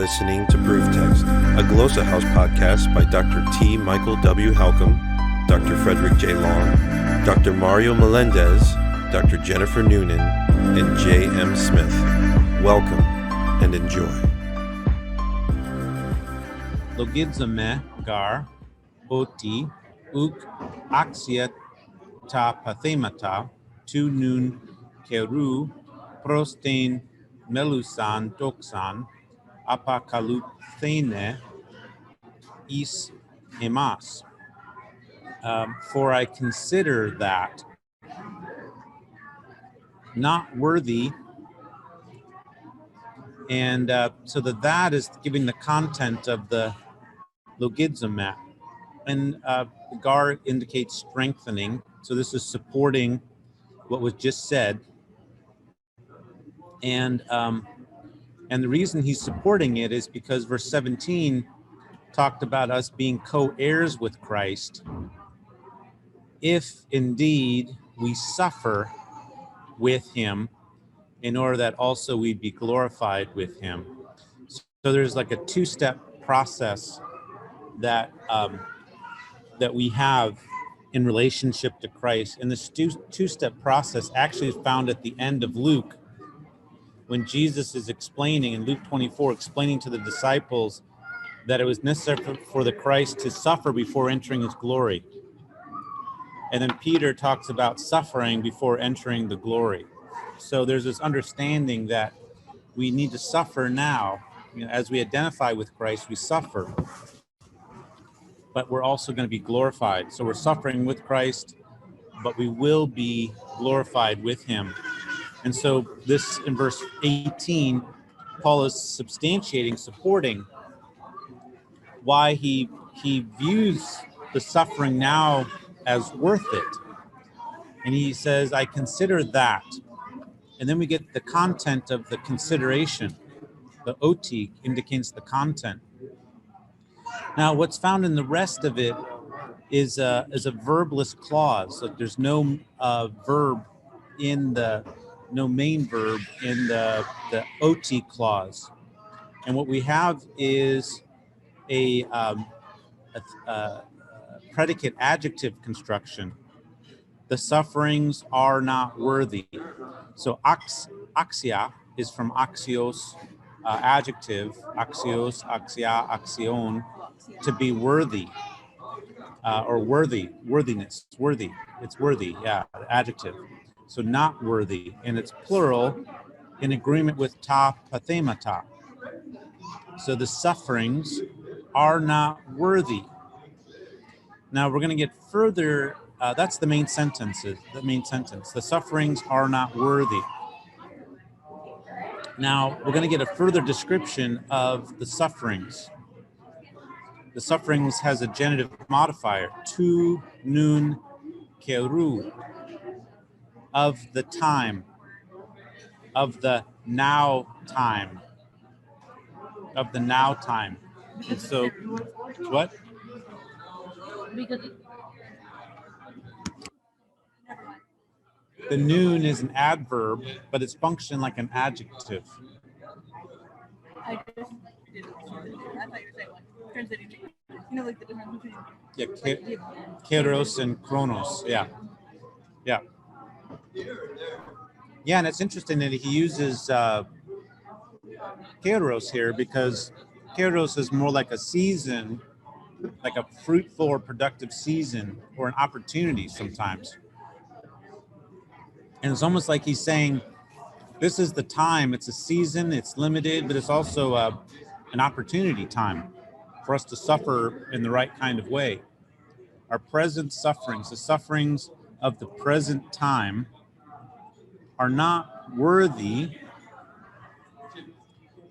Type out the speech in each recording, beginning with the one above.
listening to Proof Text, a Glossa House podcast by Dr. T. Michael W. Halcomb, Dr. Fredrick J. Long, Dr. Mario Melendez, Dr. Jennifer Noonan, and J. M. Smith. Welcome and enjoy. Logizame gar oti uk axia ta pathemata tu nun keru prostein melusan doxan apakaluthene is emas. For I consider that not worthy, and so that is giving the content of the logizomai, and gar indicates strengthening. So this is supporting what was just said, and the reason he's supporting it is because verse 17 talked about us being co-heirs with Christ, if indeed we suffer with him, in order that also we'd be glorified with him. So there's like a two-step process that we have in relationship to Christ. And this two-step process actually is found at the end of Luke, when Jesus is explaining in Luke 24, explaining to the disciples that it was necessary for the Christ to suffer before entering his glory. And then Peter talks about suffering before entering the glory. So there's this understanding that we need to suffer now. As we identify with Christ, we suffer, but we're also going to be glorified. So we're suffering with Christ, but we will be glorified with him. And so this, in verse 18, Paul is substantiating, supporting why he views the suffering now as worth it. And he says, I consider that. And then we get the content of the consideration. The oti indicates the content. Now, what's found in the rest of it is a verbless clause. So there's no verb in no main verb in the oti clause. And what we have is a predicate adjective construction. The sufferings are not worthy. So axia is from axios, adjective, axios, axia, axion, to be worthy, or worthiness, worthy. It's worthy, adjective. So not worthy, and it's plural in agreement with ta pathemata. So the sufferings are not worthy. Now we're going to get further. That's the main sentence. The sufferings are not worthy. Now we're going to get a further description of the sufferings. The sufferings has a genitive modifier, tu nun keru, of the time, of the now time, of the now time. And so, what? The noon is an adverb, but it's functioned like an adjective. I thought you were saying translating. Like the difference between. Yeah, kairos and chronos. Yeah. Yeah, and it's interesting that he uses kairos here, because kairos is more like a season, like a fruitful or productive season, or an opportunity sometimes. And it's almost like he's saying, this is the time. It's a season, it's limited, but it's also an opportunity time for us to suffer in the right kind of way. Our present sufferings, the sufferings of the present time, are not worthy,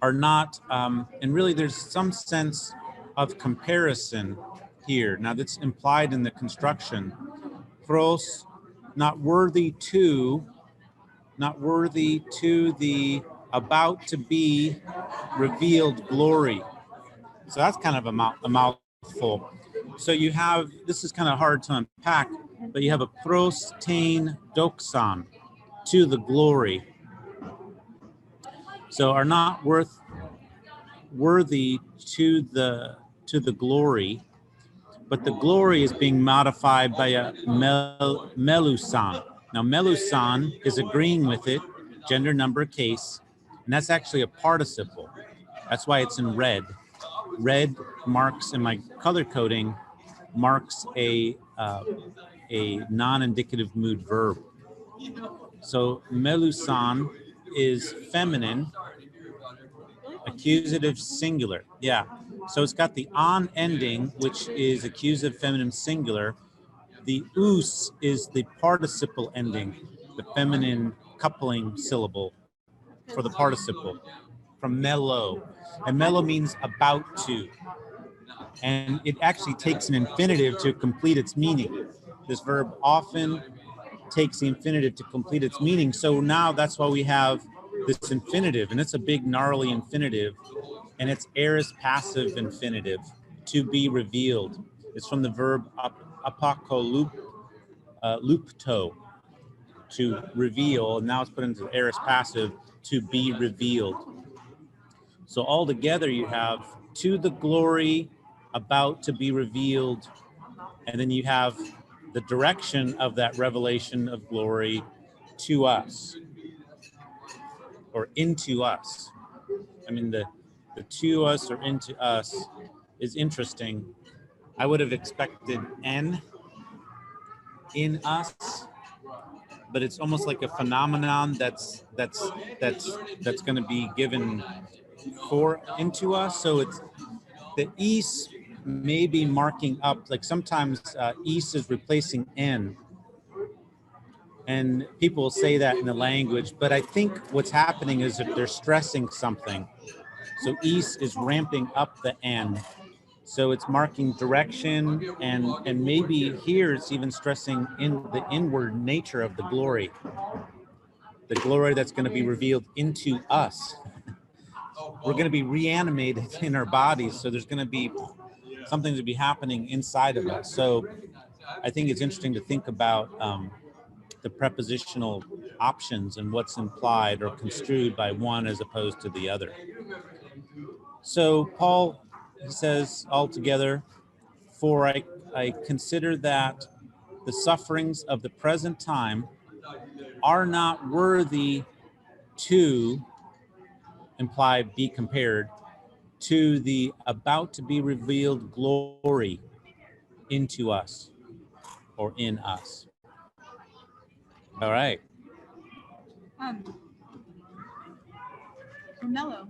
are not, and really there's some sense of comparison here. Now that's implied in the construction. Pros, not worthy to the about to be revealed glory. So that's kind of a mouthful. So you have, this is kind of hard to unpack, but you have a prostein doxan, to the glory. So are not worthy to the glory, but the glory is being modified by a melusan. Now, melusan is agreeing with it, gender, number, case, and that's actually a participle. That's why it's in red. Red marks, in my color coding, marks a non-indicative mood verb. So melusan is feminine, accusative singular. Yeah. So it's got the on ending, which is accusative feminine singular. The us is the participle ending, the feminine coupling syllable for the participle from mellow. And mellow means about to. And it actually takes an infinitive to complete its meaning. This verb often takes the infinitive to complete its meaning. So now that's why we have this infinitive, and it's a big gnarly infinitive, and it's aorist passive infinitive, to be revealed. It's from the verb apokolupto, to reveal, and now it's put into aorist passive, to be revealed. So altogether you have to the glory, about to be revealed, and then you have the direction of that revelation of glory to us, or into us. I mean, the to us or into us is interesting. I would have expected N in us, but it's almost like a phenomenon that's going to be given for into us. So it's the east may be marking up, like sometimes east is replacing N. And people will say that in the language, but I think what's happening is that they're stressing something. So east is ramping up the N. So it's marking direction, and maybe here it's even stressing in the inward nature of the glory that's going to be revealed into us. We're going to be reanimated in our bodies, so there's going to be something to be happening inside of us. So I think it's interesting to think about the prepositional options and what's implied or construed by one as opposed to the other. So Paul, he says altogether, for I consider that the sufferings of the present time are not worthy to imply, be compared to the about to be revealed glory into us or in us. All right. Mellow.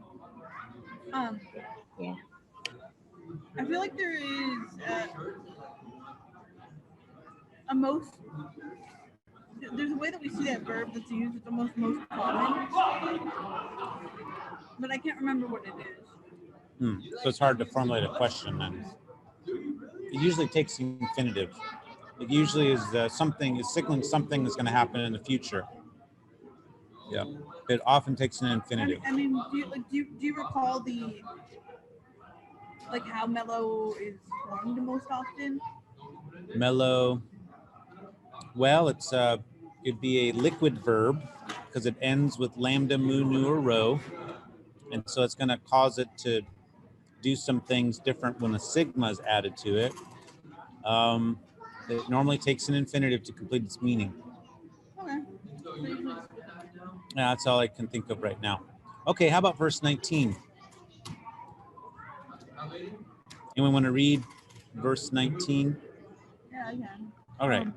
Yeah. I feel like there is a most. There's a way that we see that verb that's used at the most common, but I can't remember what it is. So it's hard to formulate a question then. It usually takes the infinitive. It usually is something, is signaling something is going to happen in the future. Yeah. It often takes an infinitive. I mean, do you recall how mellow is formed most often? Mellow. Well, it'd be a liquid verb because it ends with lambda, mu, nu, or rho. And so it's going to cause it to do some things different when a sigma is added to it. It normally takes an infinitive to complete its meaning. Okay. Yeah, that's all I can think of right now. Okay, how about verse 19? Anyone want to read verse 19? Yeah, I can. All right.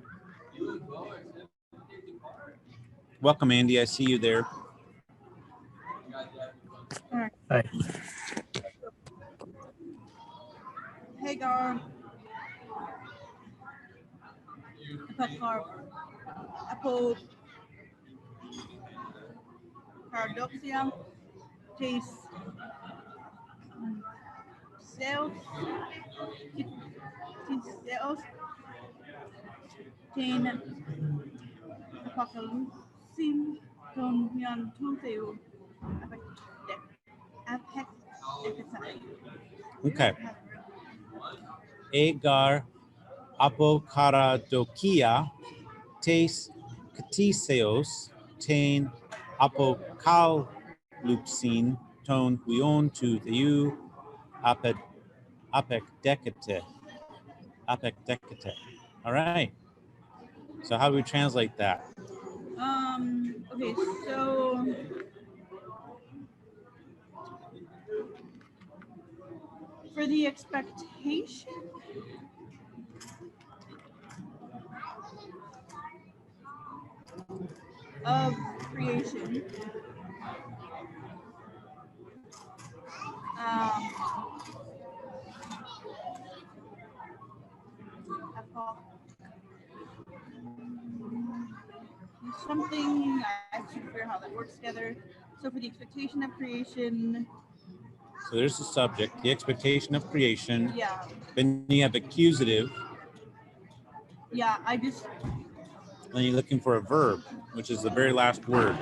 Welcome, Andy. I see you there. All right. Hi. Hagar. Apo paradoxia. Tes Theos. Ten apocalypse. Ton yan tuteo. Okay. Agar apokaradokia tes ktiseos ten apokalupsin ton huion tu theu apek decate. Apek decate. All right. So how do we translate that? Okay, so for the expectation of creation, something I have to figure out how that works together. So for the expectation of creation, So there's the subject, the expectation of creation. yeah, Then you have accusative. I just Then you're looking for a verb, which is the very last word.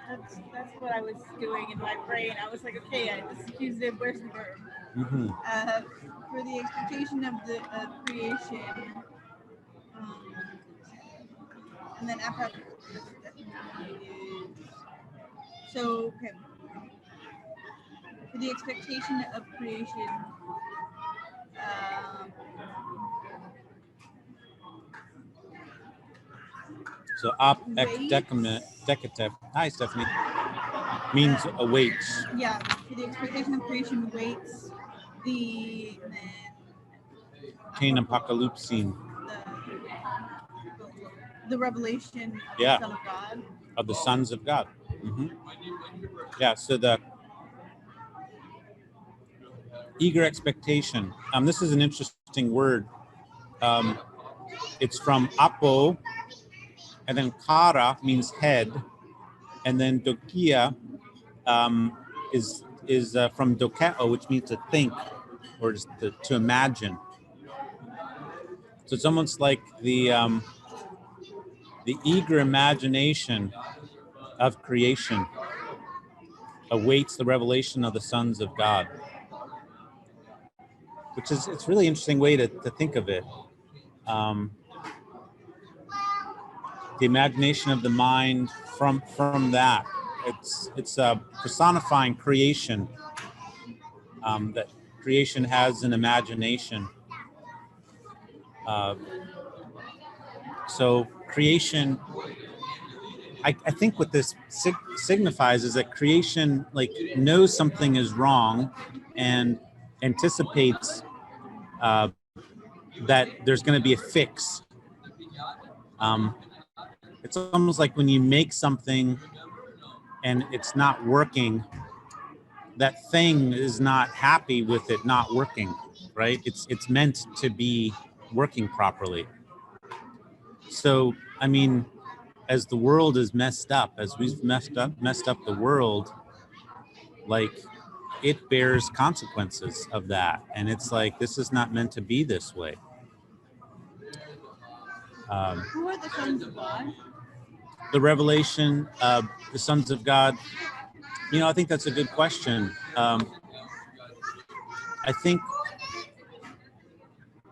that's what I was doing in my brain. I was like, okay, this is accusative. Where's the verb? Mm-hmm. For the expectation of the creation, and then after so okay. For the expectation of creation, So decative. Hi, Stephanie. Means awaits. Yeah, for the expectation of creation waits the Cain apocalypsine. The revelation of Yeah. the Son of God. Of the sons of God. Mm-hmm. Yeah, so the eager expectation. This is an interesting word. It's from apo, and then kara means head, and then dokia is from dokeo, which means to think or to imagine. So it's almost like the eager imagination of creation awaits the revelation of the sons of God, which is it's a really interesting way to think of it. The imagination of the mind from that. It's personifying creation. That creation has an imagination. So creation, I think what this signifies is that creation like knows something is wrong and anticipates that there's going to be a fix. It's almost like when you make something and it's not working, that thing is not happy with it not working, right? It's meant to be working properly. So, I mean, as the world is messed up, as we've messed up the world, like it bears consequences of that. And it's like, this is not meant to be this way. Who are the sons of God? The revelation of the sons of God, I think that's a good question. I think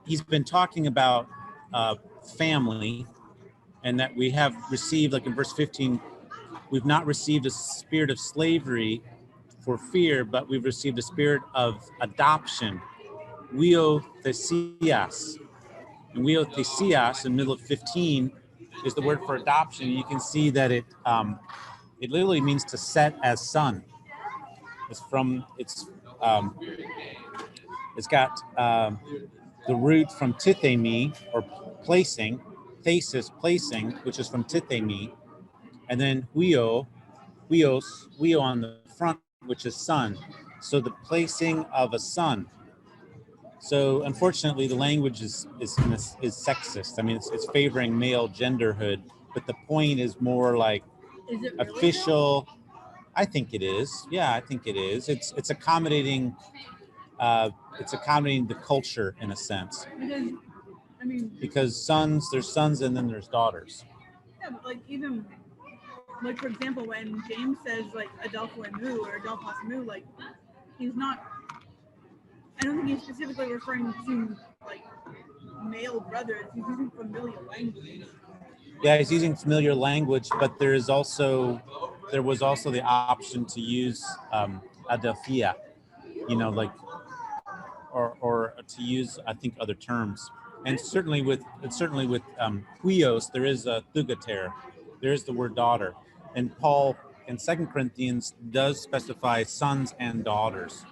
he's been talking about family, and that we have received, like in verse 15, we've not received a spirit of slavery for fear, but we've received a spirit of adoption, huiothesias. And huiothesias in the middle of 15 is the word for adoption. You can see that it literally means to set as son. It's got the root from tithemi, or placing, thesis, placing, which is from tithemi, and then huios on the front, which is son. So the placing of a son. So unfortunately, the language is sexist. I mean, it's favoring male genderhood, but the point is more like Is it really official. Though? I think it is. Yeah, I think it is. It's accommodating. It's accommodating the culture in a sense. Because sons, there's sons and then there's daughters. Yeah, but like even like for example, when James says like Adelpho and Mu or Adelphos Mu, like he's not. I don't think he's specifically referring to like male brothers. He's using familiar language. Yeah, he's using familiar language, but there was also the option to use adelphia, like, or to use, I think, other terms. And certainly with huios, there is a thugater, there is the word daughter. And Paul in 2 Corinthians does specify sons and daughters.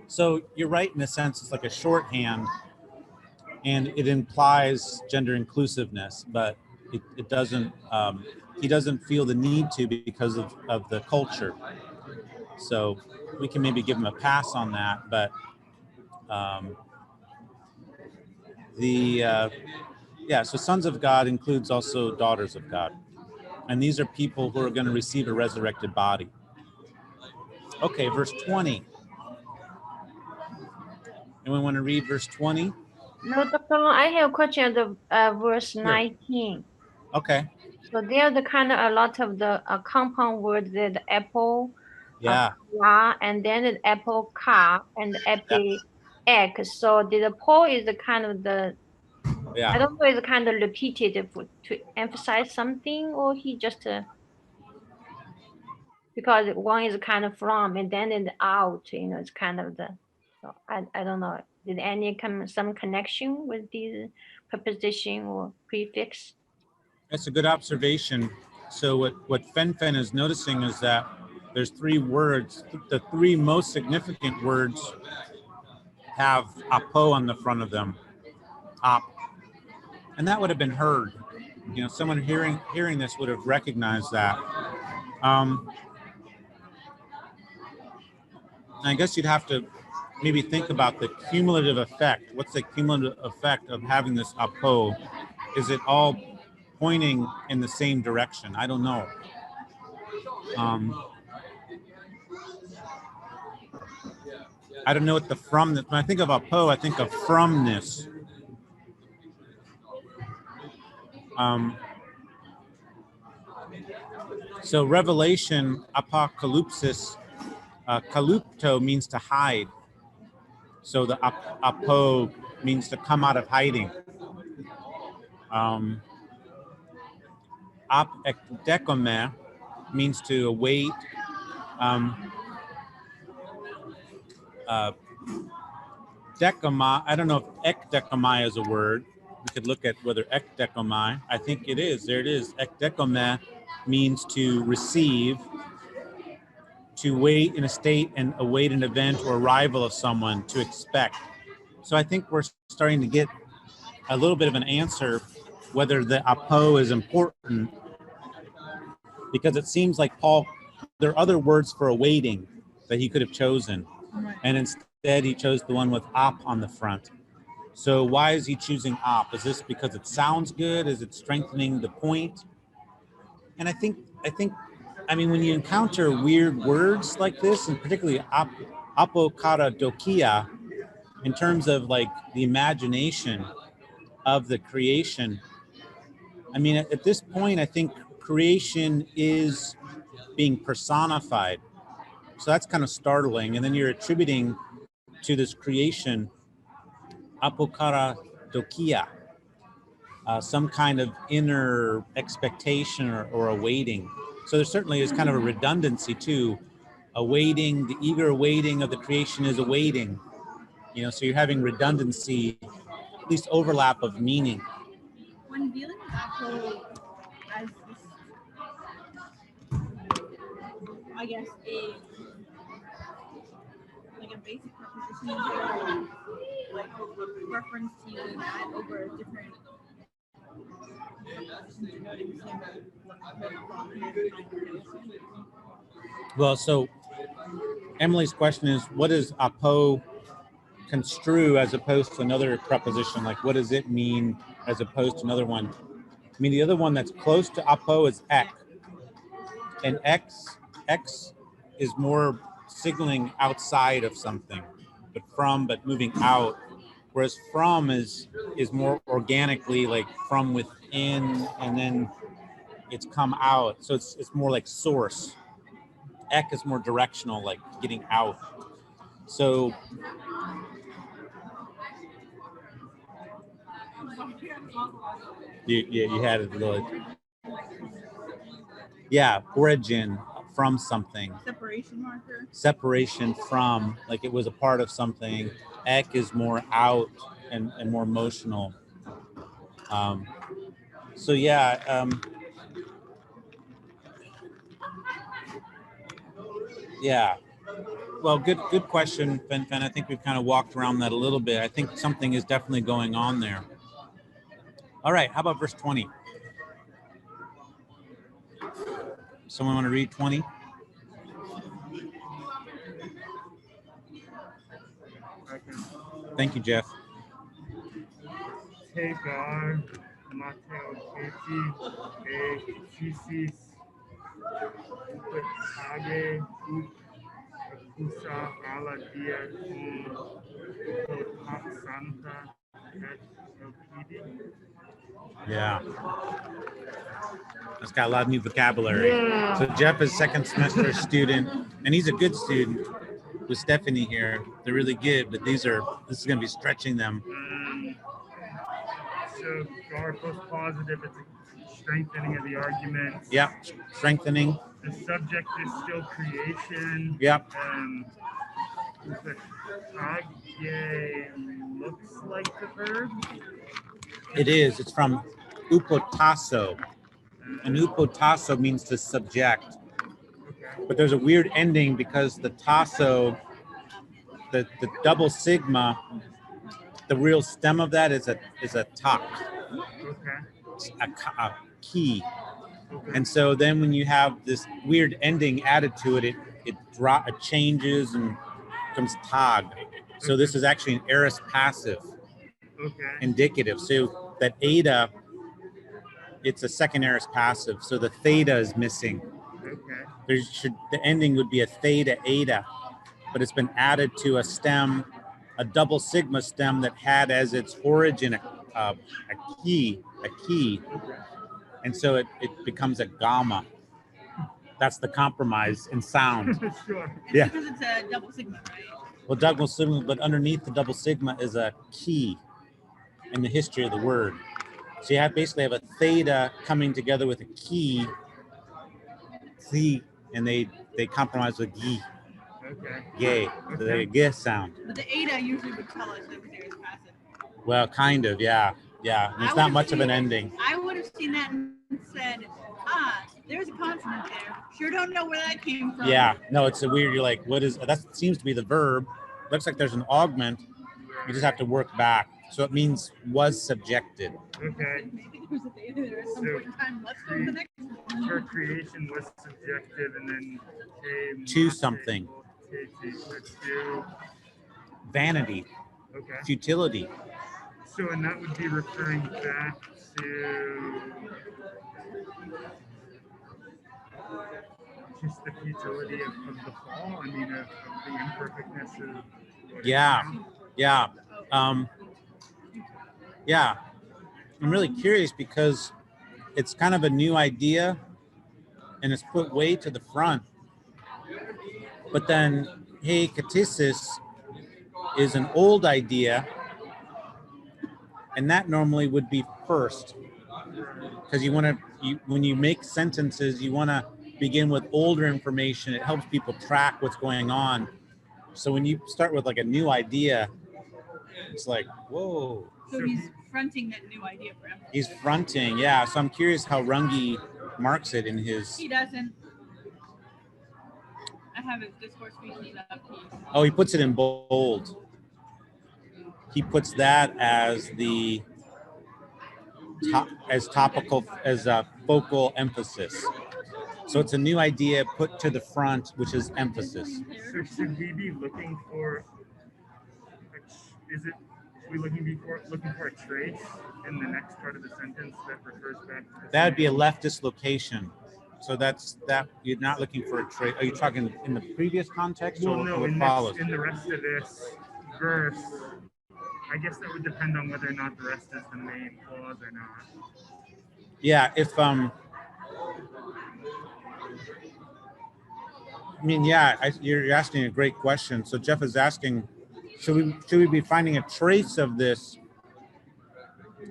So you're right, in a sense, it's like a shorthand, and it implies gender inclusiveness, but it doesn't, he doesn't feel the need to because of the culture. So we can maybe give him a pass on that, but so sons of God includes also daughters of God. And these are people who are going to receive a resurrected body. Okay, verse 20. Anyone want to read verse 20? No, Dr. Long, I have a question of verse Sure. 19. Okay. So there are the kind of a lot of the compound words, the apple, Yeah. and then the apple car and apple egg. So the Paul is the kind of the, I don't know, is kind of repeated to emphasize something, or he just because one is kind of from and then it's out, it's kind of the. So I don't know. Did any some connection with these preposition or prefix? That's a good observation. So what Fen is noticing is that there's three words. The three most significant words have apo on the front of them. Op. And that would have been heard. Someone hearing this would have recognized that. I guess you'd have to maybe think about the cumulative effect. What's the cumulative effect of having this apo? Is it all pointing in the same direction? I don't know. I don't know what the from. When I think of apo, I think of fromness. So Revelation, apocalypsis, kalupto means to hide. So the apo means to come out of hiding. Ap ekdekome means to await. Dekoma, I don't know if ekdekomai is a word. We could look at whether ekdekomai, I think it is. There it is. Ekdekome means to receive, to wait in a state and await an event or arrival of someone, to expect. So I think we're starting to get a little bit of an answer whether the apo is important, because it seems like Paul, there are other words for awaiting that he could have chosen. Right. And instead he chose the one with op on the front. So why is he choosing op? Is this because it sounds good? Is it strengthening the point? And I think, when you encounter weird words like this, and particularly apokaradokia, in terms of like the imagination of the creation, at this point, I think creation is being personified. So that's kind of startling. And then you're attributing to this creation apokaradokia, some kind of inner expectation or awaiting. So there certainly is kind of a redundancy too. Awaiting, the eager awaiting of the creation is awaiting. So you're having redundancy, at least overlap of meaning. When dealing with apo as this, I guess a basic preposition, like reference to using that over different prepositions denoting. Well, so Emily's question is, what does apo construe as opposed to another preposition? Like, what does it mean as opposed to another one? The other one that's close to apo is ek. And x is more signaling outside of something, but moving out. Whereas from is more organically, like from within, and then it's come out. So it's more like source. Ek is more directional, like getting out. So you had it a little. Yeah, origin, from something. Separation marker. Separation from, like it was a part of something. Ek is more out and more emotional. So yeah, yeah. Well, good question, Fen. I think we've kind of walked around that a little bit. I think something is definitely going on there. All right, how about verse 20? Someone want to read 20? Thank you, Jeff. Tegar, Mateo Keti, Chisis, Upetage, Kusa, Aladia, Santa, LPD. Yeah. That's got a lot of new vocabulary. Yeah. So Jeff is second semester student, and he's a good student with Stephanie here. They're really good, but this is going to be stretching them. So Gar post positive, it's a strengthening of the argument. Yeah, strengthening. The subject is still creation. Yep. The Kage looks like the verb. It is. It's from upotasso. And upotasso means to subject. But there's a weird ending because the tasso, the double sigma, the real stem of that is a tak, a key. And so then when you have this weird ending added to it, it changes and becomes tag. So this is actually an aorist passive indicative. So that eta, it's a second aorist passive. So the theta is missing. The ending would be a theta eta, but it's been added to a stem, a double sigma stem that had as its origin a key, and so it becomes a gamma. That's the compromise in sound. Sure. Yeah. Because it's a double sigma, right? Well, double sigma, but underneath the double sigma is a key in the history of the word. So you basically have a theta coming together with a key, and they compromise with gi. Gay, the g sound. But the eta usually would tell us that it was passive. Well, kind of, yeah. And it's not much of an ending. I would have seen that and said, there's a consonant there. Sure don't know where that came from. Yeah, no, it's a weird, you're like, what is, that seems to be the verb. Looks like there's an augment. You just have to work back. So it means was subjected. Okay. Maybe there was a theta there at some point in time. Let's go to the next one. Her creation was subjective and then came To something. To Vanity. Futility. So, and that would be referring back to just the futility of the fall. I mean, of the imperfectness of. Yeah. I'm really curious because it's kind of a new idea and it's put way to the front. But then, hey, katisis is an old idea, and that normally would be first. Because when you make sentences, you want to begin with older information. It helps people track what's going on. So when you start with like a new idea, it's like, whoa. So he's fronting that new idea for him. He's fronting, yeah. So I'm curious how Runge marks it in his. He doesn't. I have his discourse species up. Oh, he puts it in bold. He puts that as the topical, as a focal emphasis. So it's a new idea put to the front, which is emphasis. So should we be looking for? We looking for a trace in the next part of the sentence that refers back to? That would be a left dislocation. So that's that. You're not looking for a trace. Are you talking in the previous context or what follows? In the rest of this verse, I guess that would depend on whether or not the rest is the main clause or not. Yeah, you're asking a great question. So Jeff is asking, should we be finding a trace of this?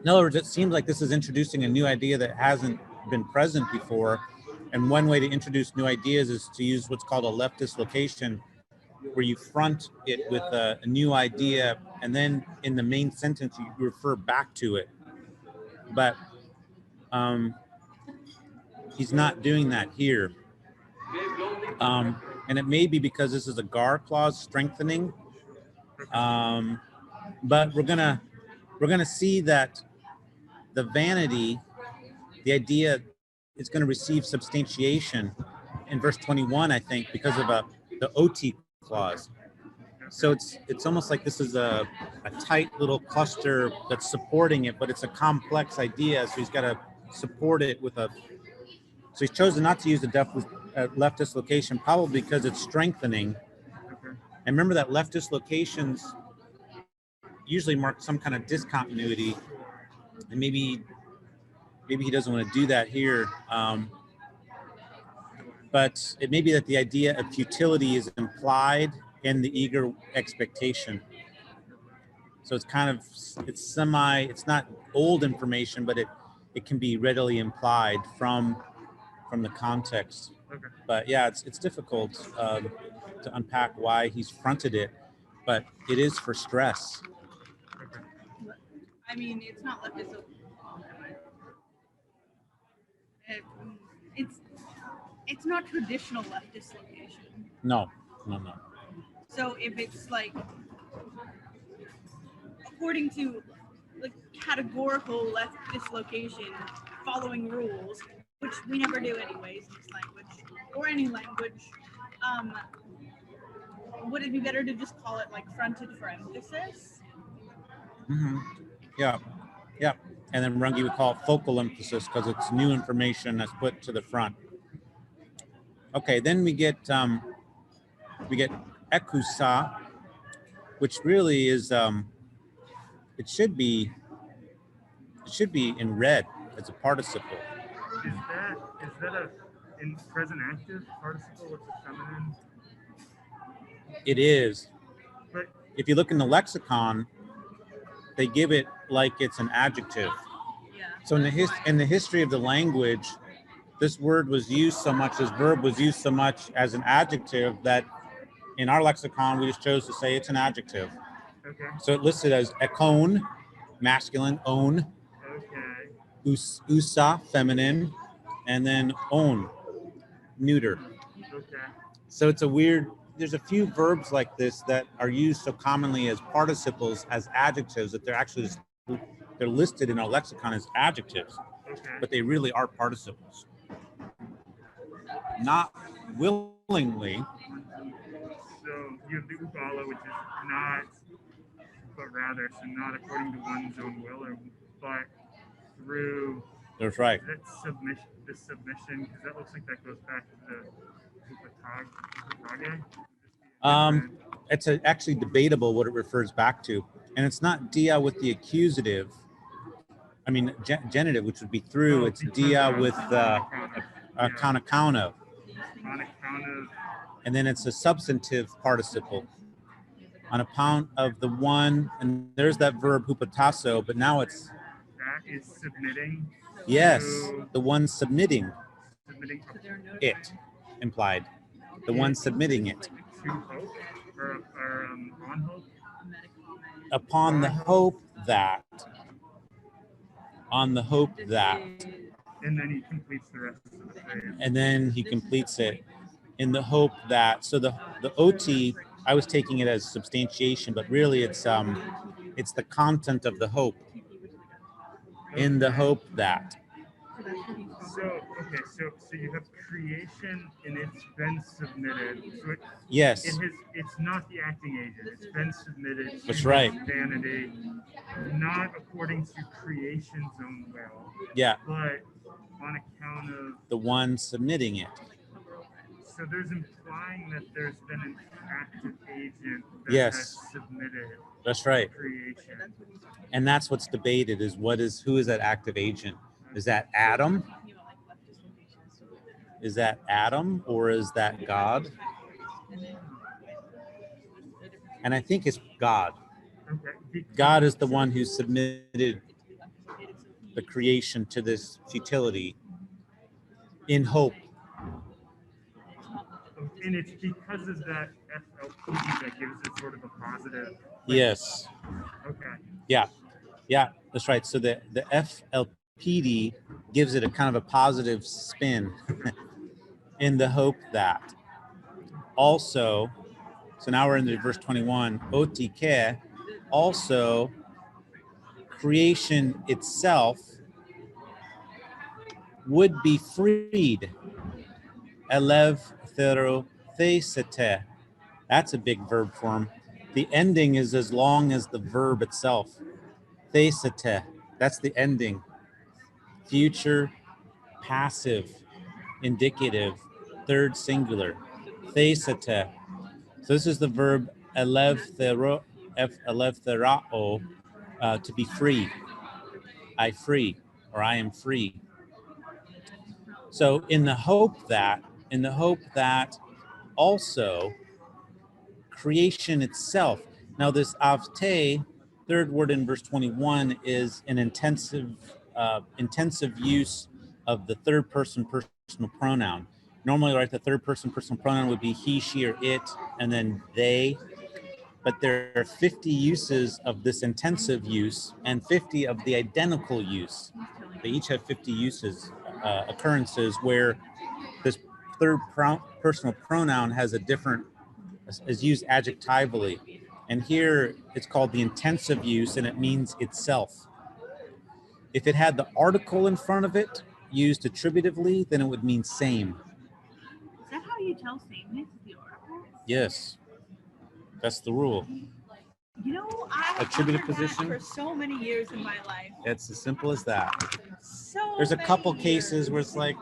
In other words, it seems like this is introducing a new idea that hasn't been present before, And one way to introduce new ideas is to use what's called a leftist location, where you front it with a new idea, and then in the main sentence you refer back to it. But he's not doing that here. And it may be because this is a gar clause, strengthening. But we're gonna see that the vanity, the idea, is going to receive substantiation in verse 21, I think, because of the OT clause. So it's almost like this is a tight little cluster that's supporting it, but it's a complex idea. So he's got to support it with a. So he's chosen not to use the leftist location, probably because it's strengthening. And remember that leftist locations usually mark some kind of discontinuity, and maybe he doesn't want to do that here. But it may be that the idea of futility is implied in the eager expectation. So it's kind of, it's not old information, but it can be readily implied from the context. Okay. But yeah, it's difficult to unpack why he's fronted it, but it is for stress. Okay. I mean, it's not leftist. It's not traditional leftist location. No. So if it's like, according to like categorical leftist location, following rules, which we never do anyways in this language or any language, would it be better to just call it like fronted for emphasis? Mm-hmm. Yeah. And then Runge would call it focal emphasis because it's new information that's put to the front. Okay, then we get ekusa, which really is it should be in red as a participle. Is that a in present active participle with the feminine? It is. But if you look in the lexicon, they give it like it's an adjective. Yeah. So in the history of the language, this word was used so much, this verb was used so much as an adjective that in our lexicon, we just chose to say it's an adjective. okay. So it listed as ekon, masculine, own, Okay. usa, feminine, and then on, neuter. Okay. So it's there's a few verbs like this that are used so commonly as participles, as adjectives, that they're listed in our lexicon as adjectives, Okay. but they really are participles. Not willingly. So you have the ubala, which is not, but rather, so not according to one's own will, but through. That's right. That submission, because that looks like that goes back to the upatag. It's actually debatable what it refers back to, and it's not dia with the accusative. I mean, genitive, which would be through. It's dia with on account of. On account of. And then it's a substantive participle. On account of the one, and there's that verb hupatasso, but now it's. That is submitting. Yes, the one submitting it implied. The one submitting it. To hope or on hope. Upon the hope that. On the hope that. And then he completes the rest of the phrase. And then he completes it in the hope that. So the OT, I was taking it as substantiation, but really it's the content of the hope. In the hope that. So you have creation and it's been submitted. So yes. It's not the acting agent. It's been submitted. That's right. Vanity, not according to creation's own will. Yeah. But on account of the one submitting it. So there's implying that there's been an active agent that has submitted. That's right. Creation. And that's what's debated is who is that active agent? Is that Adam? Is that Adam or is that God? And I think it's God. Okay. God is the one who submitted the creation to this futility in hope And it's because of that FLPD that gives it sort of a positive. Yes. Okay. Yeah, that's right. So the FLPD gives it a kind of a positive spin in the hope that also, so now we're in verse 21, otike, also creation itself would be freed. Elev thero thesete. That's a big verb form. The ending is as long as the verb itself. Thesete. That's the ending. Future, passive, indicative, third singular. Thesete. So this is the verb elev therao, to be free. I free, or I am free. So in the hope that also creation itself. Now this avte, third word in verse 21, is an intensive use of the third person personal pronoun. Normally, right, the third person personal pronoun would be he, she, or it, and then they. But there are 50 uses of this intensive use and 50 of the identical use. They each have 50 uses, occurrences where this third personal pronoun has a different, is used adjectively. And here it's called the intensive use, and it means itself. If it had the article in front of it used attributively, then it would mean same. Is that how you tell sameness is the article? Yes, that's the rule. You know, I Attributive have position? for so many years in my life. It's as simple as that. So There's a couple many cases years. where it's like,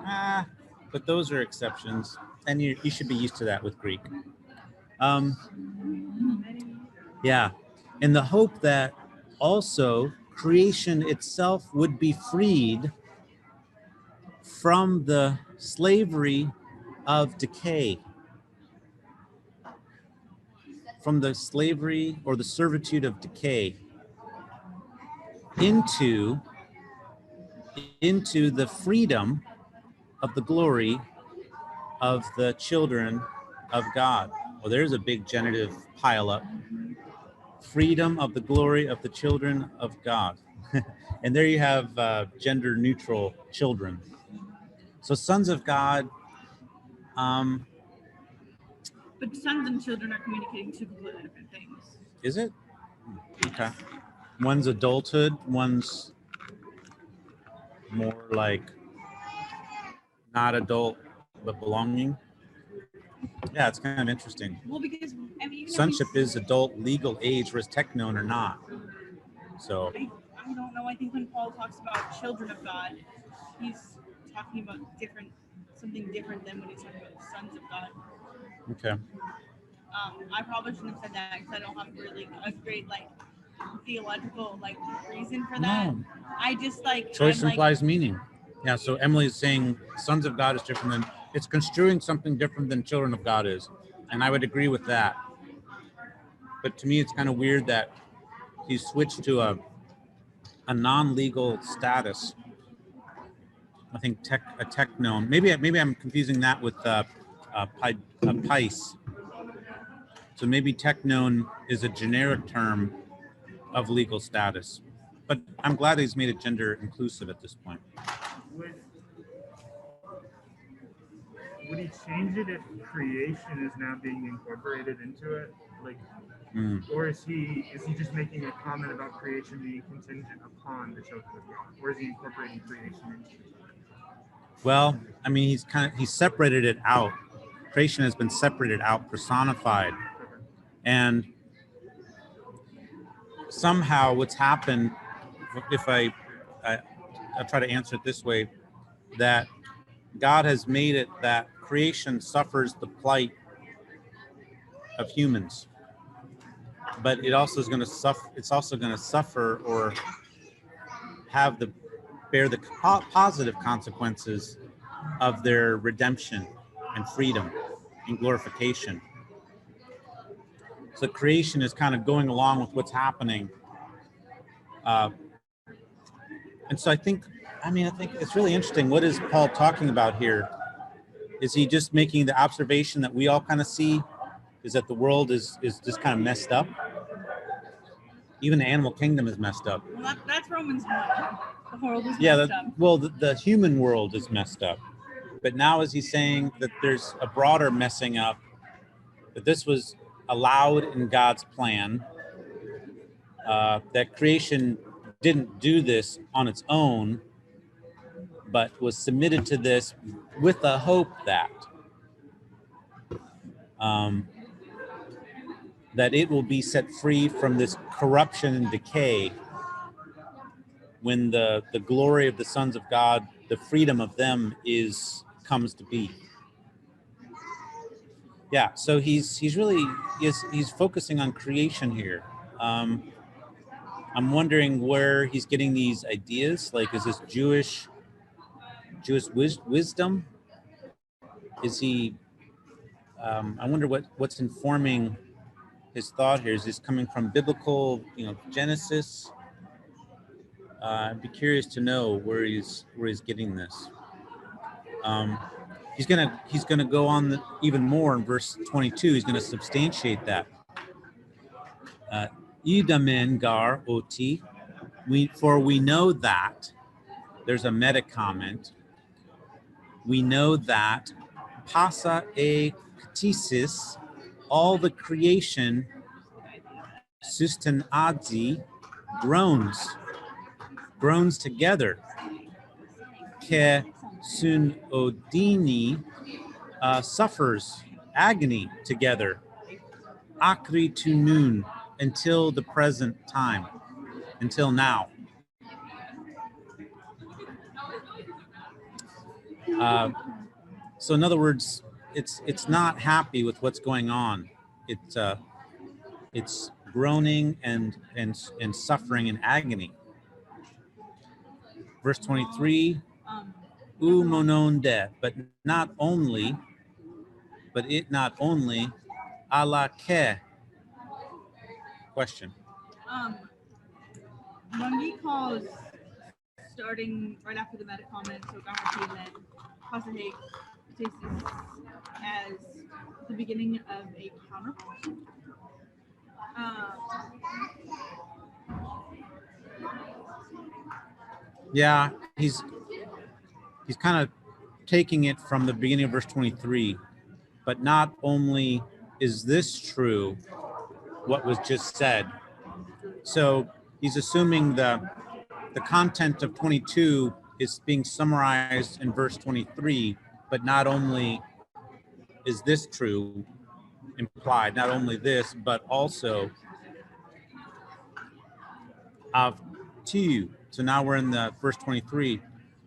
but those are exceptions. And you should be used to that with Greek. Yeah. In the hope that also creation itself would be freed from the slavery of decay. From the slavery or the servitude of decay into the freedom of the glory of the children of God. Well, there's a big genitive pileup. Freedom of the glory of the children of God. And there you have gender neutral children. So sons of God. But sons and children are communicating two completely different things. Is it? Okay. One's adulthood, one's more like not adult, but belonging. Yeah, it's kind of interesting. Well, because I mean, Sonship is adult legal age, whereas technon are not. So I don't know. I think when Paul talks about children of God, he's talking about something different than when he's talking about sons of God. okay. I probably shouldn't have said that because I don't have really a great theological reason for that. No. I just Choice implies meaning. Yeah, so Emily is saying sons of God is different than, it's construing something different than children of God is. And I would agree with that. But to me, it's kind of weird that he switched to a non-legal status. I think a technon. Maybe I'm confusing that with pice. So maybe technon is a generic term of legal status. But I'm glad he's made it gender inclusive at this point. Would he change it if creation is now being incorporated into it? Or is he just making a comment about creation being contingent upon the children of God? Or is he incorporating creation into it? Well, I mean, he's separated it out. Creation has been separated out, personified. And somehow what's happened, if I'll try to answer it this way, that God has made it that creation suffers the plight of humans, but it also is going to suffer. It's also going to suffer or bear the positive consequences of their redemption and freedom and glorification. So creation is kind of going along with what's happening. And so I think it's really interesting. What is Paul talking about here? Is he just making the observation that we all kind of see, is that the world is just kind of messed up? Even the animal kingdom is messed up. Well, that's Romans 1. The world is Yeah, messed up. well, the human world is messed up. But now is he saying that there's a broader messing up, that this was allowed in God's plan, that creation didn't do this on its own, but was submitted to this with the hope that that it will be set free from this corruption and decay when the glory of the sons of God, the freedom of them comes to be. Yeah, so he's focusing on creation here. I'm wondering where he's getting these ideas. Like, is this Jewish wisdom? Is he? I wonder what's informing his thought here. Is this coming from biblical, Genesis? I'd be curious to know where he's getting this. He's gonna go on even more in verse 22. He's gonna substantiate that. Idamen gar oti, for we know that. There's a meta comment. We know that pasa e ktisis, all the creation, sustenadzi, groans together. Ke sun odini, suffers agony together. Akri to noon, until the present time, until now. So in other words, it's not happy with what's going on. It's groaning and suffering and agony. Verse 23, umononde, but it not only, ala ke. Question. Mungi calls, starting right after the meta comment, so Gamarti then Pasahake as the beginning of a counter. Yeah, he's kind of taking it from the beginning of verse 23, but not only is this true, what was just said. So he's assuming the content of 22 is being summarized in verse 23, but not only is this true, implied, not only this, but also of tu. So now we're in the verse 23,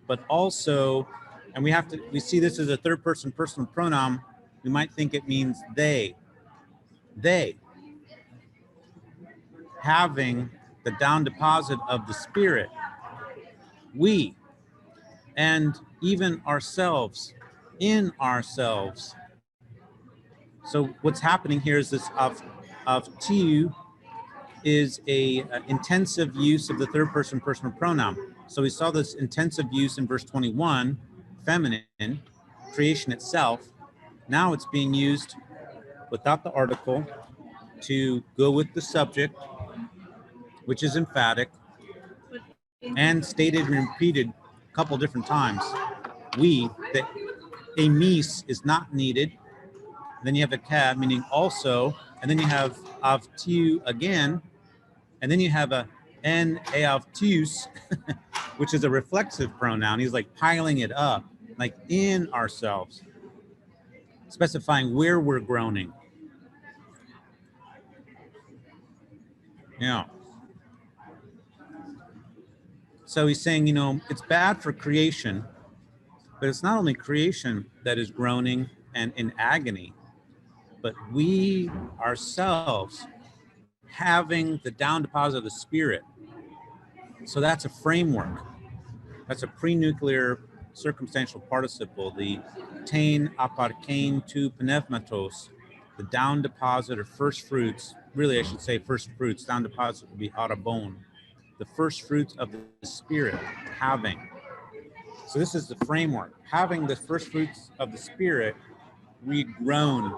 but also, and we see this as a third person personal pronoun. We might think it means they, having the down deposit of the Spirit, we, and even ourselves, in ourselves. So what's happening here is this of tu is a intensive use of the third person personal pronoun. So we saw this intensive use in verse 21, feminine, creation itself. Now it's being used without the article to go with the subject, which is emphatic, and stated and repeated a couple different times. We, that a mis is not needed. Then you have a ka, meaning also, and then you have av tu again, and then you have a en eavtus, which is a reflexive pronoun. He's like piling it up, like in ourselves, specifying where we're groaning. Yeah. So he's saying, it's bad for creation, but it's not only creation that is groaning and in agony, but we ourselves having the down deposit of the Spirit. So that's a framework. That's a pre-nuclear circumstantial participle, the tain aparkein tu pneumatos, the down deposit or first fruits. Really, I should say first fruits. Down deposit would be arabon, the first fruits of the Spirit having. So this is the framework. Having the first fruits of the Spirit, we groan.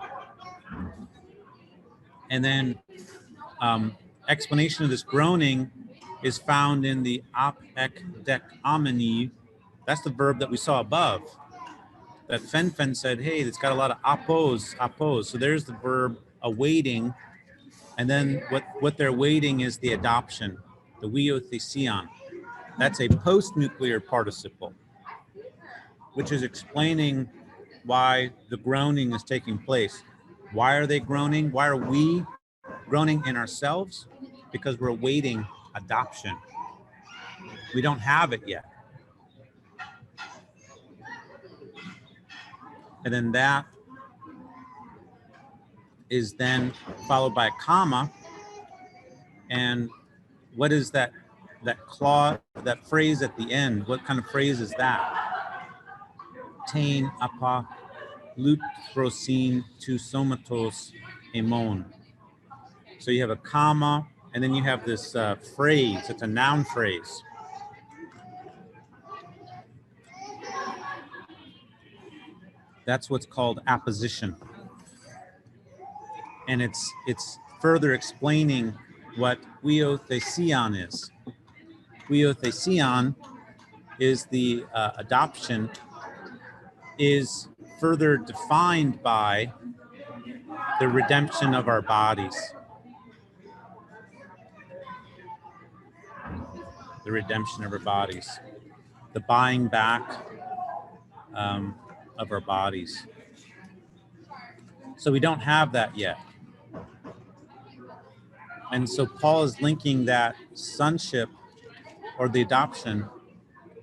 And then explanation of this groaning is found in the ap ek dek amini. That's the verb that we saw above. That Fen said, hey, it's got a lot of apos. So there's the verb awaiting. And then what they're waiting is the adoption, the weothesion. That's a post-nuclear participle, which is explaining why the groaning is taking place. Why are they groaning? Why are we groaning in ourselves? Because we're awaiting adoption. We don't have it yet. And then that is then followed by a comma. And what is that clause, that phrase at the end? What kind of phrase is that? Tain apa lutrosin to somatos emon. So you have a comma, and then you have this phrase. It's a noun phrase. That's what's called apposition. And it's further explaining what weothesion is. Weothesion is the adoption, is further defined by the redemption of our bodies. The redemption of our bodies. The buying back of our bodies. So we don't have that yet. And so Paul is linking that sonship or the adoption,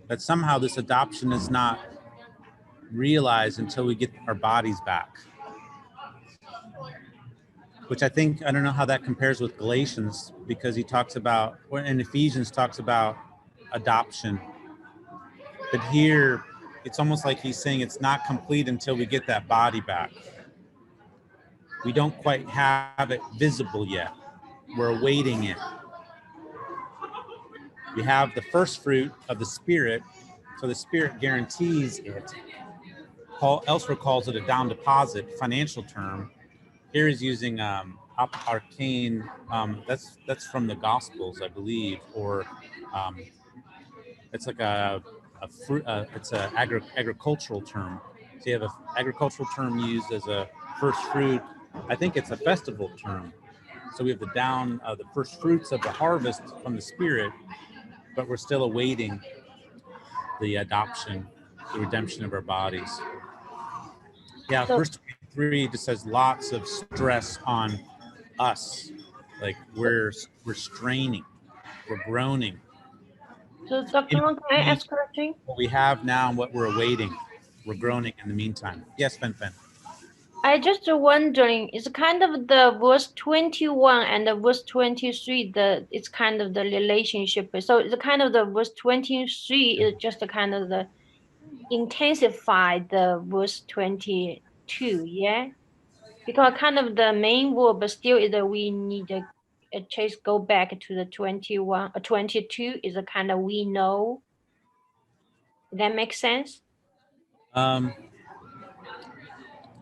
that somehow this adoption is not realized until we get our bodies back. Which I don't know how that compares with Galatians, because he talks about, or in Ephesians talks about adoption. But here, it's almost like he's saying it's not complete until we get that body back. We don't quite have it visible yet. We're awaiting it. We have the first fruit of the Spirit, so the Spirit guarantees it. Paul elsewhere calls it a down deposit, financial term. Here he's using arcane, that's from the Gospels, I believe, or it's like it's an agricultural term. So you have an agricultural term used as a first fruit. I think it's a festival term. So we have the first fruits of the harvest from the Spirit, but we're still awaiting the adoption, the redemption of our bodies. Yeah, verse 23 just says lots of stress on us. Like we're straining, we're groaning. So Dr. Long, can I ask a question? What we have now and what we're awaiting, we're groaning in the meantime. Yes, Fen. I just wondering, it's kind of the verse 21 and the verse 23, it's kind of the relationship. So it's kind of the verse 23 is just a kind of the intensify the verse 22, yeah? Because kind of the main verb, but still is that we need to just go back to the 21 or 22 is a kind of we know. That makes sense? I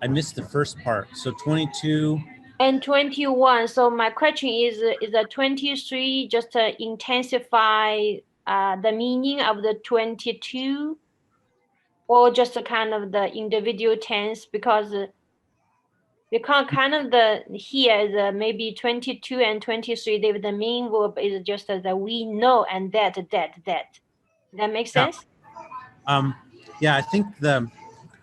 missed the first part. So 22 and 21. So my question is the 23 just to intensify the meaning of the 22, or just a kind of the individual tense? Because kind of here maybe 22 and 23, the main verb is just that we know and that. That makes sense? Yeah, I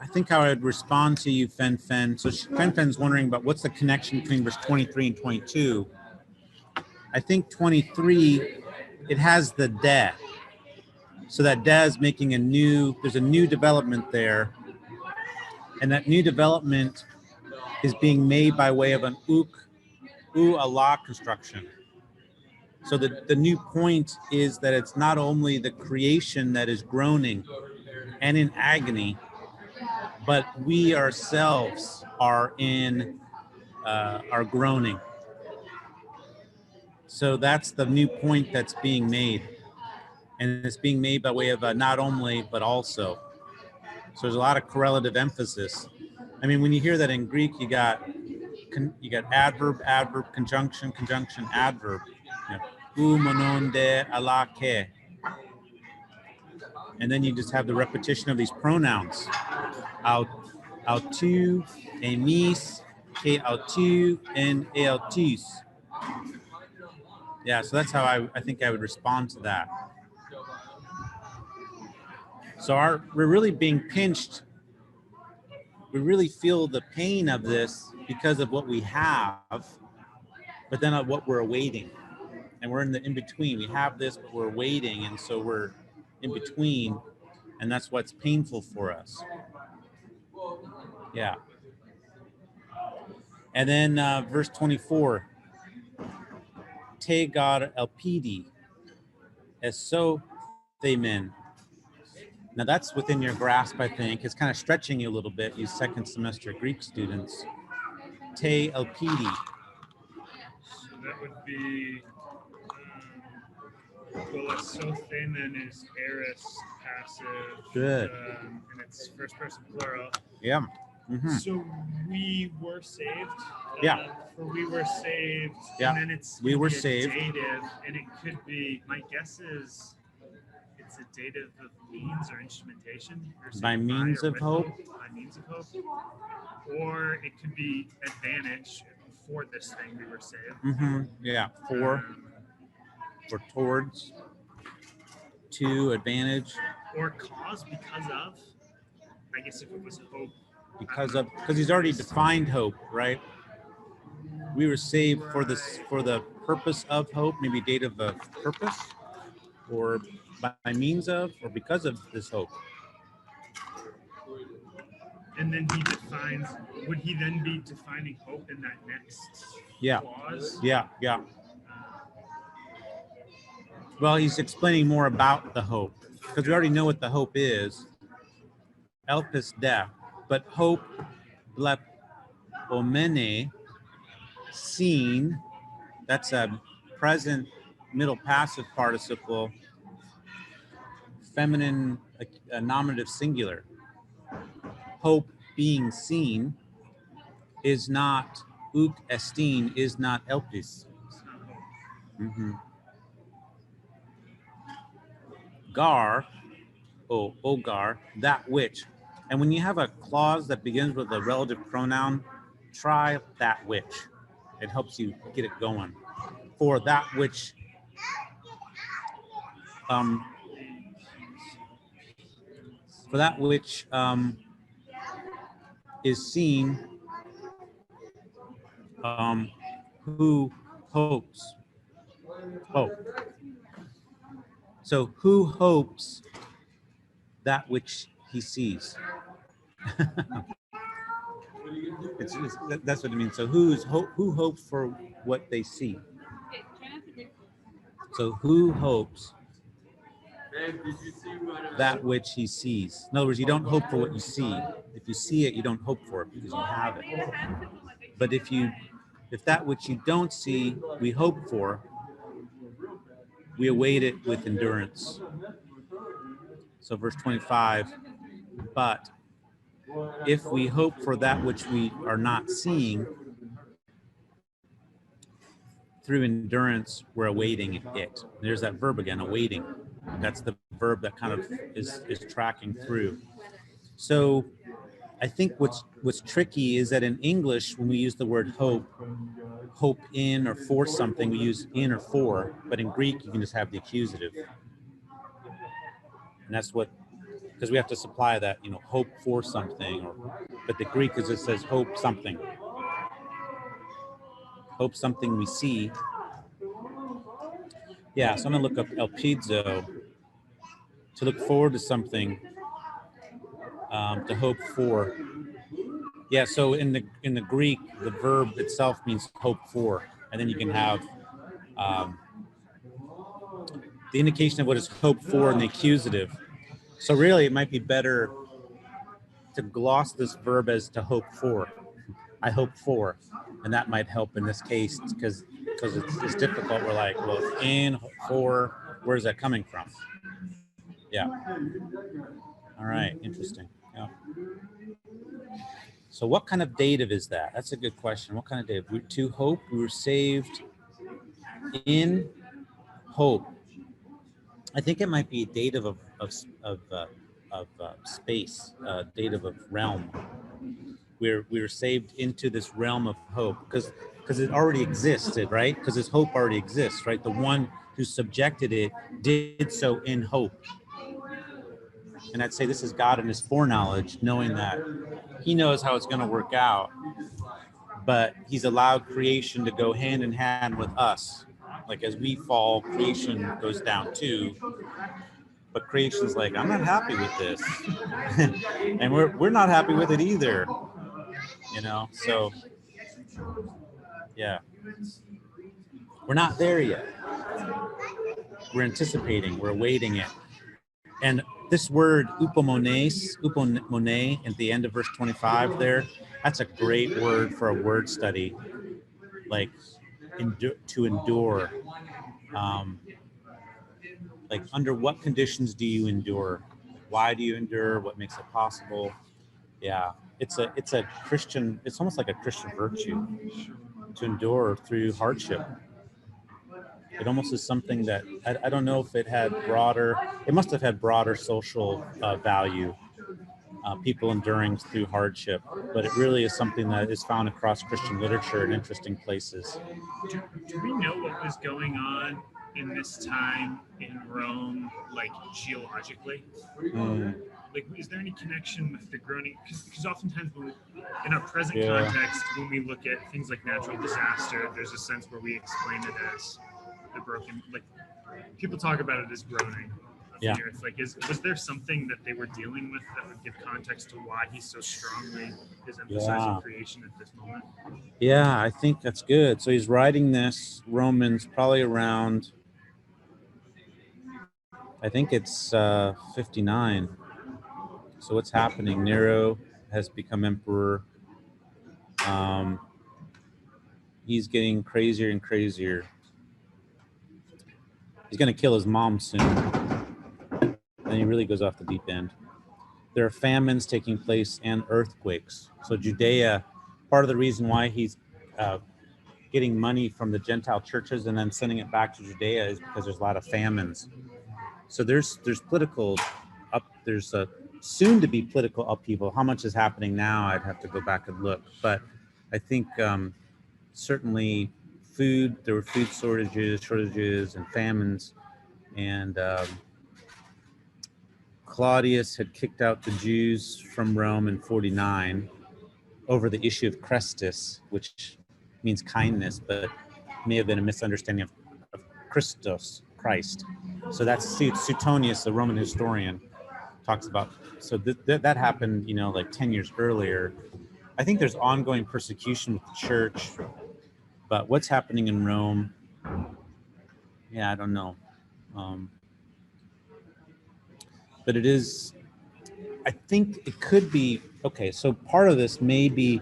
think how I'd respond to you, Fen. So Fen's wondering about what's the connection between verse 23 and 22. I think 23, it has the de. So that de is making there's a new development there. And that new development is being made by way of an Allah construction. So the new point is that it's not only the creation that is groaning and in agony, but we ourselves are are groaning. So that's the new point that's being made. and it's being made by way of not only, but also. So there's a lot of correlative emphasis. I mean, when you hear that in Greek, you got adverb, adverb, conjunction, conjunction, adverb. U monon de ala ke. And then you just have the repetition of these pronouns. Autu, emis, ke autu, and eautus. Yeah, so that's how I think I would respond to that. So we're really being pinched. We really feel the pain of this because of what we have, but then of what we're awaiting. And we're in the in-between. We have this, but we're waiting, and so we're in between, and that's what's painful for us. Yeah. And then verse 24, te gar elpidi, eso themen. Now that's within your grasp, I think. It's kind of stretching you a little bit, you second semester Greek students. Te elpidi. So that would be, well, eso themen is aorist passive. Good. And it's first person plural. Yeah. Mm-hmm. So we were saved. Yeah. For we were saved. Yeah. And then it's we were saved. Dative, and it could be, my guess is it's a dative of means or instrumentation. By means of hope. By means of hope. Or it could be advantage for this thing we were saved. Mm-hmm. Yeah. For towards, to, advantage. Or cause, because of. I guess if it was hope. Because he's already defined hope, right? We were saved for the purpose of hope, maybe dative of purpose, or by means of, or because of this hope. And then he defines, would he then be defining hope in that next clause? Yeah. Well, he's explaining more about the hope, because we already know what the hope is. Elpis de. But hope, blepomene, seen, that's a present middle passive participle, feminine nominative singular. Hope being seen is not, uk estin is not elpis. Mm-hmm. Gar, ogar, that which. And when you have a clause that begins with a relative pronoun, try that which. It helps you get it going. For that which is seen, who hopes. Oh. So who hopes that which he sees? That's what it means. So who hopes for what they see? So who hopes that which he sees? In other words, you don't hope for what you see. If you see it, you don't hope for it because you have it. But if that which you don't see, we hope for, we await it with endurance. So verse 25, but if we hope for that which we are not seeing, through endurance, we're awaiting it. There's that verb again, awaiting. That's the verb that kind of is tracking through. So I think what's tricky is that in English, when we use the word hope in or for something, we use in or for, but in Greek, you can just have the accusative. And that's because we have to supply that, hope for something, but the Greek is it says hope something. Hope something we see. Yeah, so I'm gonna look up elpidzo, to look forward to something, to hope for. Yeah, so in the Greek, the verb itself means hope for, and then you can have the indication of what is hoped for in the accusative. So really, it might be better to gloss this verb as to hope for. I hope for, and that might help in this case because it's difficult. We're like, well, in, for, where's that coming from? Yeah. All right. Interesting. Yeah. So what kind of dative is that? That's a good question. What kind of dative? To hope, we were saved in hope. I think it might be a dative of space, dative of realm. We're saved into this realm of hope because it already existed, right? Because this hope already exists, right? The one who subjected it did so in hope. And I'd say this is God in his foreknowledge, knowing that he knows how it's going to work out, but he's allowed creation to go hand in hand with us. Like as we fall, creation goes down too. But creation's like, I'm not happy with this. And we're not happy with it either. You know, so yeah. We're not there yet. We're anticipating, we're awaiting it. And this word upomone at the end of verse 25 there, that's a great word for a word study. Like to endure. Like under what conditions do you endure? Why do you endure? What makes it possible? Yeah, it's a Christian, it's almost like a Christian virtue to endure through hardship. It almost is something that I don't know if it must have had broader social value, people enduring through hardship, but it really is something that is found across Christian literature in interesting places. Do we know what was going on in this time in Rome, like geologically? Like, is there any connection with the groaning? Because oftentimes, in our present context, when we look at things like natural disaster, there's a sense where we explain it as the broken. Like, people talk about it as groaning. Yeah. It's like, was there something that they were dealing with that would give context to why he so strongly is emphasizing creation at this moment? Yeah, I think that's good. So he's writing this Romans probably around, I think it's 59. So what's happening? Nero has become emperor. He's getting crazier and crazier. He's going to kill his mom soon. Then he really goes off the deep end. There are famines taking place and earthquakes. So Judea, part of the reason why he's getting money from the Gentile churches and then sending it back to Judea is because there's a lot of famines. So there's political there's a soon to be political upheaval. How much is happening now? I'd have to go back and look. But I think certainly there were food shortages and famines. And Claudius had kicked out the Jews from Rome in 49 over the issue of Christus, which means kindness, but may have been a misunderstanding of Christos, Christ. So that's Suetonius, the Roman historian, talks about. So that happened, like 10 years earlier. I think there's ongoing persecution with the church, but what's happening in Rome? Yeah, I don't know. But it is, I think it could be, okay, so part of this may be,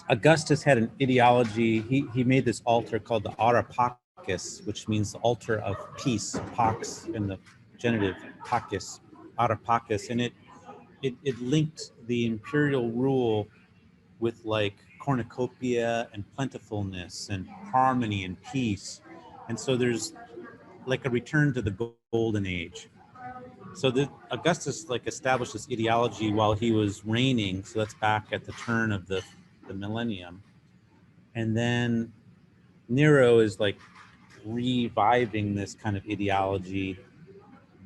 Augustus had an ideology, he made this altar called the Aura Pacis, which means the altar of peace, pax in the genitive, pacis, Aura Pacis, and it linked the imperial rule with like cornucopia and plentifulness and harmony and peace. And so there's like a return to the golden age. So Augustus established this ideology while he was reigning. So that's back at the turn of the millennium. And then Nero is reviving this kind of ideology.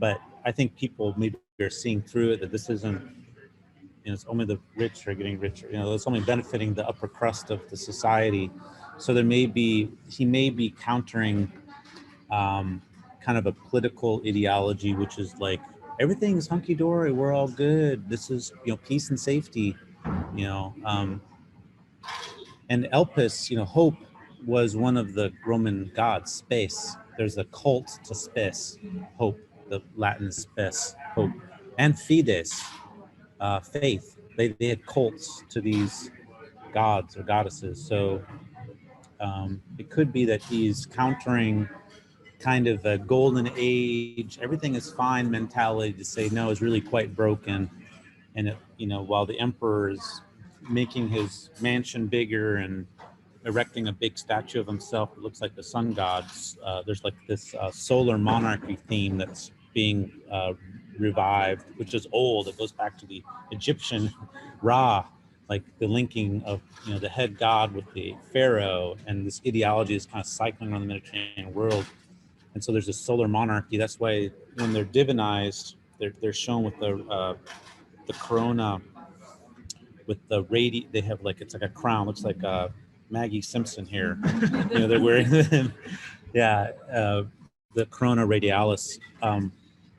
But I think people maybe are seeing through it that this isn't, it's only the rich are getting richer. It's only benefiting the upper crust of the society. So he may be countering kind of a political ideology, which is like, everything's hunky-dory, we're all good. This is, peace and safety, and Elpis, hope was one of the Roman gods, spes. There's a cult to spes, hope, the Latin spes, hope, and fides, faith. They had cults to these gods or goddesses. So it could be that he's countering kind of a golden age, everything is fine mentality to say no is really quite broken. And it, while the emperor is making his mansion bigger and erecting a big statue of himself, it looks like the sun gods. There's like this solar monarchy theme that's being revived, which is old. It goes back to the Egyptian Ra, like the linking of the head god with the pharaoh, and this ideology is kind of cycling around the Mediterranean world. And so there's a solar monarchy. That's why when they're divinized, they're shown with the corona, with the they have like, it's like a crown, looks like Maggie Simpson here. They're wearing the corona radialis.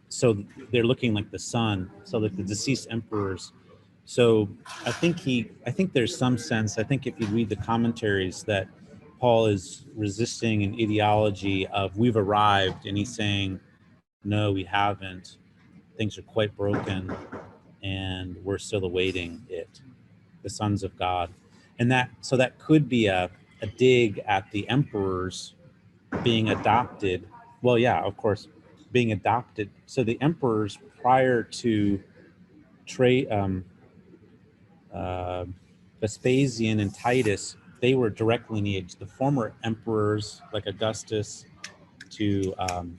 So they're looking like the sun. So like the deceased emperors. So I think there's some sense, I think if you read the commentaries, that Paul is resisting an ideology of we've arrived, and he's saying, no, we haven't. Things are quite broken, and we're still awaiting it, the sons of God. And that could be a dig at the emperors being adopted. Well, yeah, of course, being adopted. So the emperors prior to Vespasian and Titus, they were direct lineage. The former emperors, like Augustus to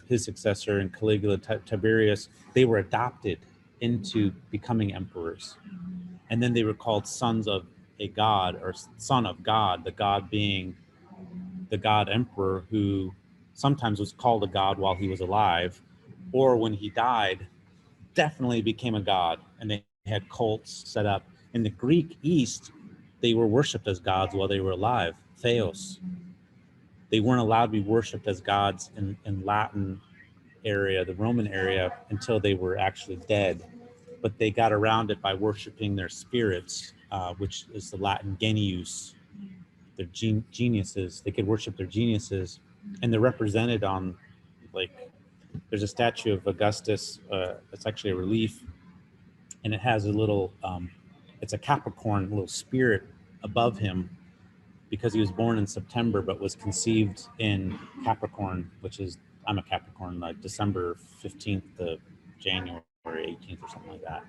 his successor, and Caligula, Tiberius, they were adopted into becoming emperors. And then they were called sons of a god, or son of God, the god being the god emperor, who sometimes was called a god while he was alive, or when he died, definitely became a god. And they had cults set up. In the Greek East, they were worshipped as gods while they were alive, theos. They weren't allowed to be worshipped as gods in Latin area, the Roman area, until they were actually dead. But they got around it by worshiping their spirits, which is the Latin genius, their geniuses. They could worship their geniuses, and they're represented on, like, there's a statue of Augustus. It's actually a relief, and it has a little, it's a Capricorn little spirit above him, because he was born in September but was conceived in Capricorn, which is, I'm a Capricorn, like December 15th to January 18th or something like that.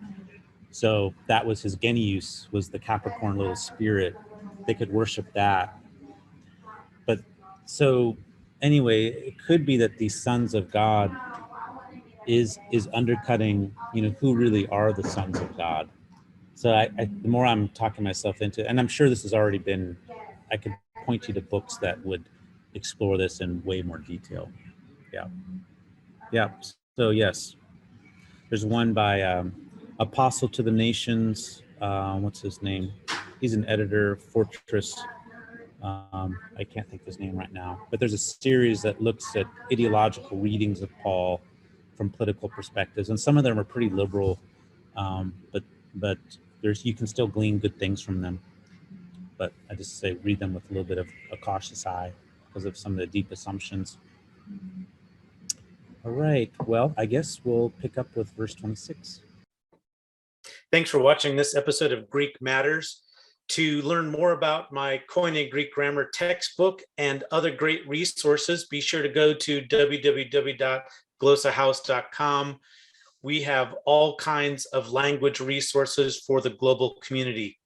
So that was his genius, was the Capricorn little spirit. They could worship that. But so anyway, it could be that these sons of God is undercutting, who really are the sons of God. So the more I'm talking myself into, and I'm sure this has already been, I could point you to books that would explore this in way more detail. Yeah. So yes, there's one by Apostle to the Nations. What's his name? He's an editor, Fortress. I can't think of his name right now, but there's a series that looks at ideological readings of Paul from political perspectives, and some of them are pretty liberal, but you can still glean good things from them. But I just say read them with a little bit of a cautious eye because of some of the deep assumptions. All right, well, I guess we'll pick up with verse 26. Thanks for watching this episode of Greek Matters. To learn more about my Koine Greek grammar textbook and other great resources, be sure to go to www.glossahouse.com. We have all kinds of language resources for the global community.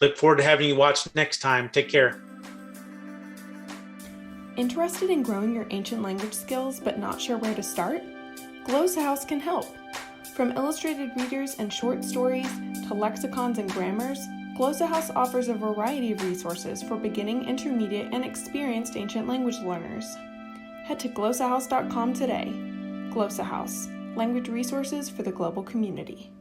Look forward to having you watch next time. Take care. Interested in growing your ancient language skills but not sure where to start? Glossa House can help. From illustrated readers and short stories to lexicons and grammars, Glossa House offers a variety of resources for beginning, intermediate, and experienced ancient language learners. Head to glossahouse.com today. Glossa House, language resources for the global community.